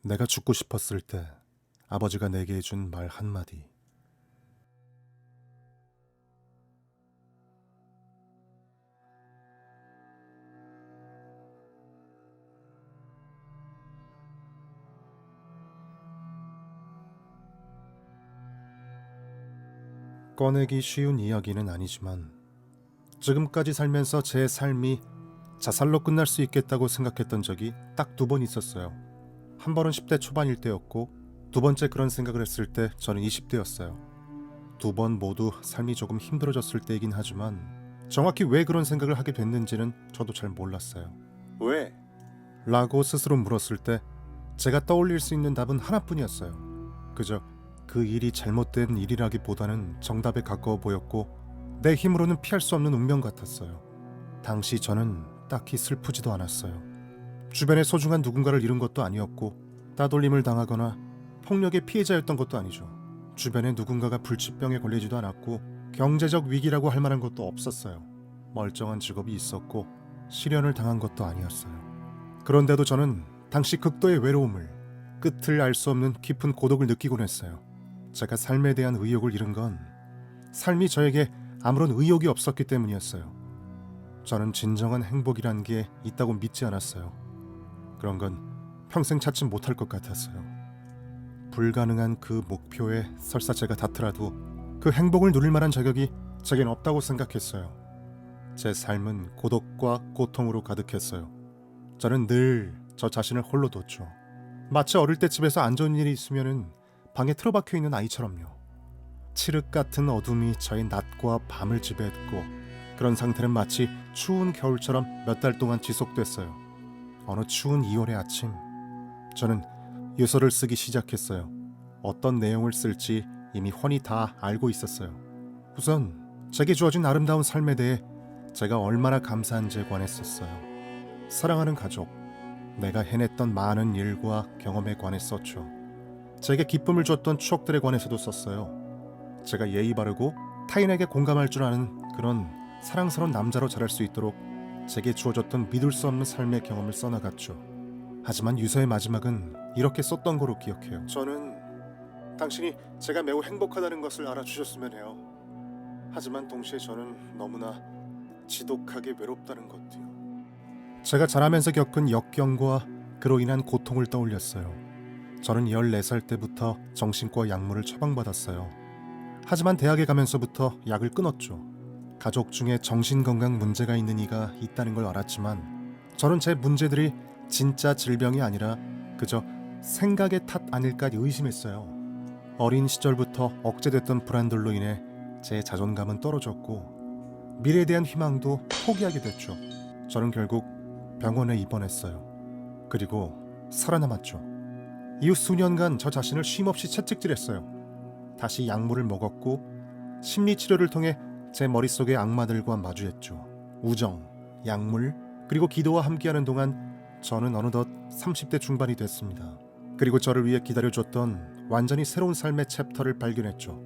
내가 죽고 싶었을 때 아버지가 내게 해준 말 한마디. 꺼내기 쉬운 이야기는 아니지만 지금까지 살면서 제 삶이 자살로 끝날 수 있겠다고 생각했던 적이 딱 2번 있었어요. 한 번은 10대 초반일 때였고, 두 번째 그런 생각을 했을 때 저는 20대였어요. 2번 모두 삶이 조금 힘들어졌을 때이긴 하지만 정확히 왜 그런 생각을 하게 됐는지는 저도 잘 몰랐어요. 왜? 라고 스스로 물었을 때 제가 떠올릴 수 있는 답은 하나뿐이었어요. 그저 그 일이 잘못된 일이라기보다는 정답에 가까워 보였고 내 힘으로는 피할 수 없는 운명 같았어요. 당시 저는 딱히 슬프지도 않았어요. 주변에 소중한 누군가를 잃은 것도 아니었고 따돌림을 당하거나 폭력의 피해자였던 것도 아니죠. 주변에 누군가가 불치병에 걸리지도 않았고 경제적 위기라고 할 만한 것도 없었어요. 멀쩡한 직업이 있었고 실연을 당한 것도 아니었어요. 그런데도 저는 당시 극도의 외로움을, 끝을 알 수 없는 깊은 고독을 느끼곤 했어요. 제가 삶에 대한 의욕을 잃은 건 삶이 저에게 아무런 의욕이 없었기 때문이었어요. 저는 진정한 행복이란 게 있다고 믿지 않았어요. 그런 건 평생 찾지 못할 것 같았어요. 불가능한 그 목표에 설사 제가 닿더라도 그 행복을 누릴 만한 자격이 제겐 없다고 생각했어요. 제 삶은 고독과 고통으로 가득했어요. 저는 늘 저 자신을 홀로 뒀죠. 마치 어릴 때 집에서 안 좋은 일이 있으면은 방에 틀어박혀 있는 아이처럼요. 칠흑 같은 어둠이 저의 낮과 밤을 지배했고 그런 상태는 마치 추운 겨울처럼 몇 달 동안 지속됐어요. 어느 추운 2월의 아침, 저는 유서를 쓰기 시작했어요. 어떤 내용을 쓸지 이미 훤히 다 알고 있었어요. 우선 제게 주어진 아름다운 삶에 대해 제가 얼마나 감사한지에 관했었어요. 사랑하는 가족, 내가 해냈던 많은 일과 경험에 관해 썼죠. 제게 기쁨을 줬던 추억들에 관해서도 썼어요. 제가 예의 바르고 타인에게 공감할 줄 아는 그런 사랑스러운 남자로 자랄 수 있도록 제게 주어졌던 믿을 수 없는 삶의 경험을 써나갔죠. 하지만 유서의 마지막은 이렇게 썼던 거로 기억해요. 저는 당신이 제가 매우 행복하다는 것을 알아주셨으면 해요. 하지만 동시에 저는 너무나 지독하게 외롭다는 것도요. 제가 자라면서 겪은 역경과 그로 인한 고통을 떠올렸어요. 저는 14살 때부터 정신과 약물을 처방받았어요. 하지만 대학에 가면서부터 약을 끊었죠. 가족 중에 정신건강 문제가 있는 이가 있다는 걸 알았지만 저는 제 문제들이 진짜 질병이 아니라 그저 생각의 탓 아닐까 의심했어요. 어린 시절부터 억제됐던 불안들로 인해 제 자존감은 떨어졌고 미래에 대한 희망도 포기하게 됐죠. 저는 결국 병원에 입원했어요. 그리고 살아남았죠. 이후 수년간 저 자신을 쉼없이 채찍질했어요. 다시 약물을 먹었고 심리치료를 통해 제 머릿속의 악마들과 마주했죠. 우정, 약물, 그리고 기도와 함께하는 동안 저는 어느덧 30대 중반이 됐습니다. 그리고 저를 위해 기다려줬던 완전히 새로운 삶의 챕터를 발견했죠.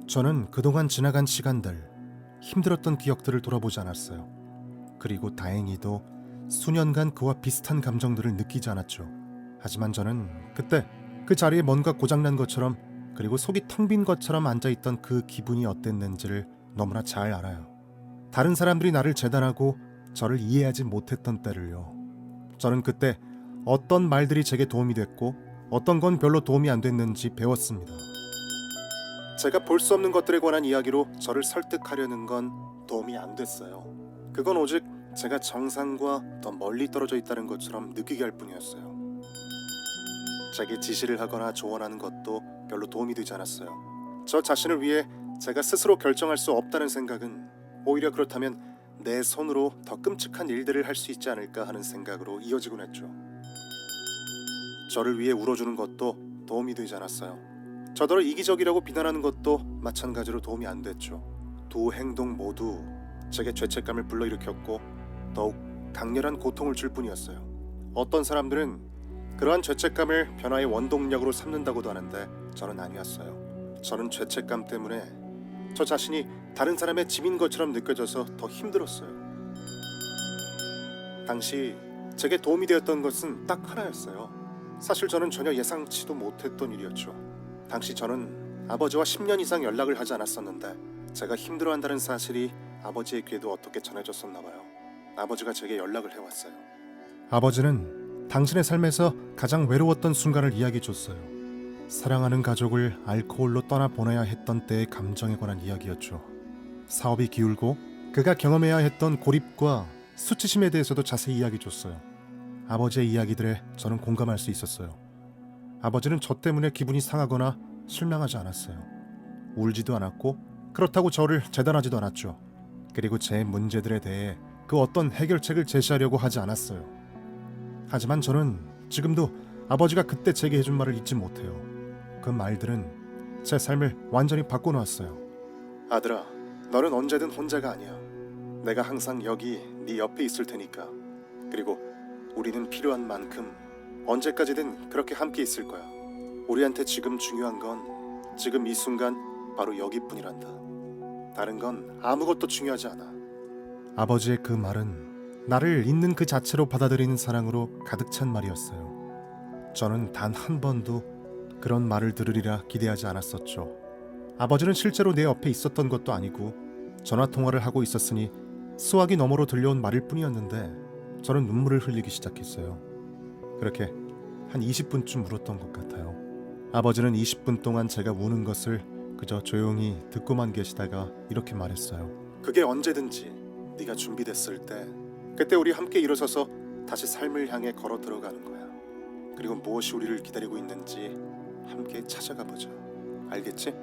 저는 그동안 지나간 시간들, 힘들었던 기억들을 돌아보지 않았어요. 그리고 다행히도 수년간 그와 비슷한 감정들을 느끼지 않았죠. 하지만 저는 그때 그 자리에 뭔가 고장난 것처럼 그리고 속이 텅 빈 것처럼 앉아있던 그 기분이 어땠는지를 너무나 잘 알아요. 다른 사람들이 나를 재단하고 저를 이해하지 못했던 때를요. 저는 그때 어떤 말들이 제게 도움이 됐고 어떤 건 별로 도움이 안 됐는지 배웠습니다. 제가 볼 수 없는 것들에 관한 이야기로 저를 설득하려는 건 도움이 안 됐어요. 그건 오직 제가 정상과 더 멀리 떨어져 있다는 것처럼 느끼게 할 뿐이었어요. 제게 지시를 하거나 조언하는 것도 별로 도움이 되지 않았어요. 저 자신을 위해 제가 스스로 결정할 수 없다는 생각은 오히려 그렇다면 내 손으로 더 끔찍한 일들을 할 수 있지 않을까 하는 생각으로 이어지곤 했죠. 저를 위해 울어주는 것도 도움이 되지 않았어요. 저더러 이기적이라고 비난하는 것도 마찬가지로 도움이 안 됐죠. 두 행동 모두 제게 죄책감을 불러일으켰고 더욱 강렬한 고통을 줄 뿐이었어요. 어떤 사람들은 그러한 죄책감을 변화의 원동력으로 삼는다고도 하는데 저는 아니었어요. 저는 죄책감 때문에 저 자신이 다른 사람의 짐인 것처럼 느껴져서 더 힘들었어요. 당시 제게 도움이 되었던 것은 딱 하나였어요. 사실 저는 전혀 예상치도 못했던 일이었죠. 당시 저는 아버지와 10년 이상 연락을 하지 않았었는데 제가 힘들어한다는 사실이 아버지의 귀에도 어떻게 전해졌었나 봐요. 아버지가 제게 연락을 해왔어요. 아버지는 당신의 삶에서 가장 외로웠던 순간을 이야기해 줬어요. 사랑하는 가족을 알코올로 떠나보내야 했던 때의 감정에 관한 이야기였죠. 사업이 기울고 그가 경험해야 했던 고립과 수치심에 대해서도 자세히 이야기해 줬어요. 아버지의 이야기들에 저는 공감할 수 있었어요. 아버지는 저 때문에 기분이 상하거나 실망하지 않았어요. 울지도 않았고 그렇다고 저를 재단하지도 않았죠. 그리고 제 문제들에 대해 그 어떤 해결책을 제시하려고 하지 않았어요. 하지만 저는 지금도 아버지가 그때 제게 해준 말을 잊지 못해요. 그 말들은 제 삶을 완전히 바꿔놓았어요. 아들아, 너는 언제든 혼자가 아니야. 내가 항상 여기 네 옆에 있을 테니까. 그리고 우리는 필요한 만큼 언제까지든 그렇게 함께 있을 거야. 우리한테 지금 중요한 건 지금 이 순간 바로 여기뿐이란다. 다른 건 아무것도 중요하지 않아. 아버지의 그 말은 나를 있는 그 자체로 받아들이는 사랑으로 가득 찬 말이었어요. 저는 단 한 번도 그런 말을 들으리라 기대하지 않았었죠. 아버지는 실제로 내 옆에 있었던 것도 아니고 전화 통화를 하고 있었으니 수화기 너머로 들려온 말일 뿐이었는데 저는 눈물을 흘리기 시작했어요. 그렇게 한 20분쯤 울었던 것 같아요. 아버지는 20분 동안 제가 우는 것을 그저 조용히 듣고만 계시다가 이렇게 말했어요. 그게 언제든지 네가 준비됐을 때 그때 우리 함께 일어서서 다시 삶을 향해 걸어 들어가는 거야. 그리고 무엇이 우리를 기다리고 있는지 함께 찾아가 보자. 알겠지?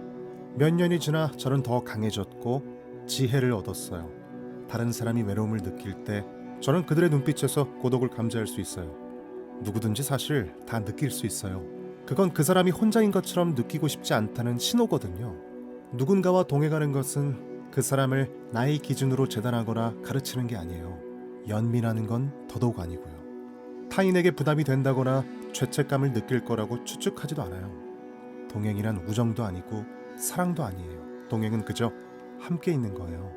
몇 년이 지나 저는 더 강해졌고 지혜를 얻었어요. 다른 사람이 외로움을 느낄 때 저는 그들의 눈빛에서 고독을 감지할 수 있어요. 누구든지 사실 다 느낄 수 있어요. 그건 그 사람이 혼자인 것처럼 느끼고 싶지 않다는 신호거든요. 누군가와 동행하는 것은 그 사람을 나의 기준으로 재단하거나 가르치는 게 아니에요. 연민하는 건 더더욱 아니고요. 타인에게 부담이 된다거나 죄책감을 느낄 거라고 추측하지도 않아요. 동행이란 우정도 아니고 사랑도 아니에요. 동행은 그저 함께 있는 거예요.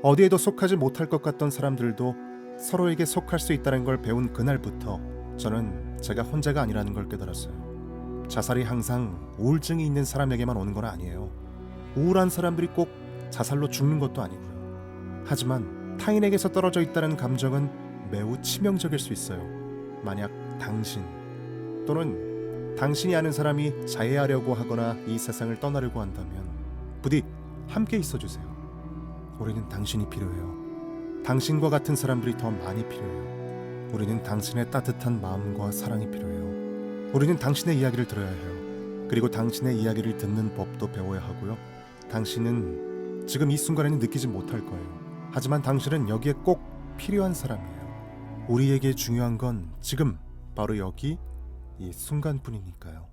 어디에도 속하지 못할 것 같던 사람들도 서로에게 속할 수 있다는 걸 배운 그날부터 저는 제가 혼자가 아니라는 걸 깨달았어요. 자살이 항상 우울증이 있는 사람에게만 오는 건 아니에요. 우울한 사람들이 꼭 자살로 죽는 것도 아니고요. 하지만 타인에게서 떨어져 있다는 감정은 매우 치명적일 수 있어요. 만약 당신 또는 당신이 아는 사람이 자해하려고 하거나 이 세상을 떠나려고 한다면 부디 함께 있어주세요. 우리는 당신이 필요해요. 당신과 같은 사람들이 더 많이 필요해요. 우리는 당신의 따뜻한 마음과 사랑이 필요해요. 우리는 당신의 이야기를 들어야 해요. 그리고 당신의 이야기를 듣는 법도 배워야 하고요. 당신은 지금 이 순간에는 느끼지 못할 거예요. 하지만 당신은 여기에 꼭 필요한 사람이에요. 우리에게 중요한 건 지금 바로 여기 이 순간뿐이니까요.